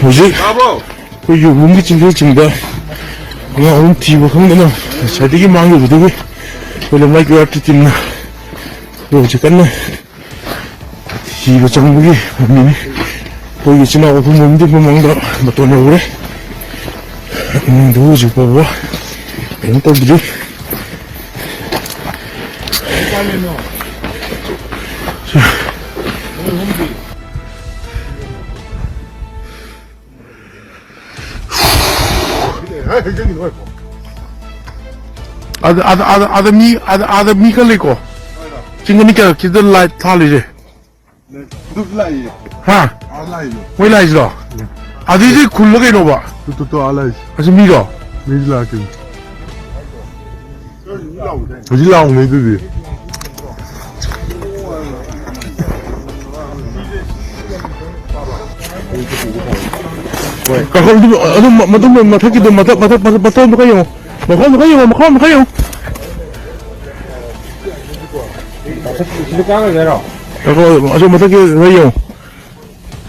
뭐지? 그 용기찜 대찜다. 그냥 오늘 뒤고 흥내나 자되게 망이 오되게 원래 마이크 앞에 찜나. 너 어제 깠나? 이거 장국이 언니네 거기 지나고 부모님들 보망다 뭐 또 나오래? 누구지 봐봐. 앵떨들이 ada mi ka leko chính cái cái cái lại thà lấy gì ha mới lại rồi à đi đi khul cái nó ba 또 알아야지. 아직 미가 밀라게. 어질라고 내들이. kalau di ada mata kita mata kayo makanya kayo 시작하게 되라. kalau aso mata kayo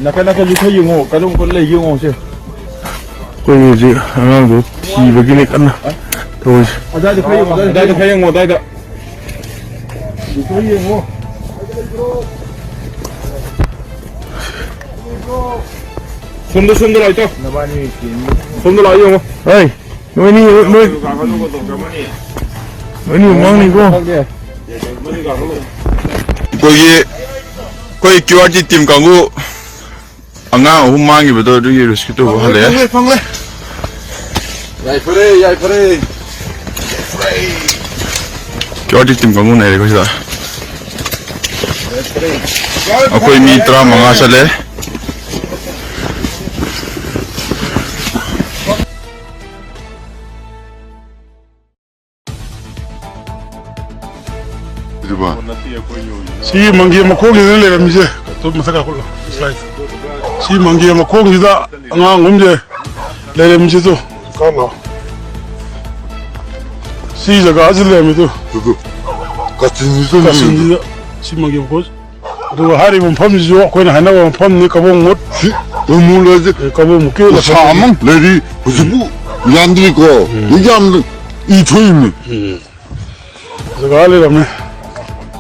나카나카 루터 영어, 가동 걸레 영어 세. 거기 이제 하나도 뒤በ기네 깠나 더 다이다 카영어, 다이다 카영어, 다이다. 루터 영어. 손들 라이터. 손들 라이 영어. 에이 너니 망니 이거 거기 QRT 팀 강구 안가 후망이 보다 이렇게 리스크도 할래. 방래. 야이프레. QRT 팀 강구 내 것이다. 거기 미트라 망아 살래. Si mangi ma ko ngi le mi je to ma saka ko slide. Si mangi ma ko ngi da nga ngumje le mi je to kala. Si jaga azle mi to 같은 일이 si mangi ko do hari mo pam ji ko na hana mo pam ni ka bo ngot 너무 레지 ka bo mu ke la 사망 레디 무슨 뭐 양들이 거 이게 아무튼 이 조임이 jaga le me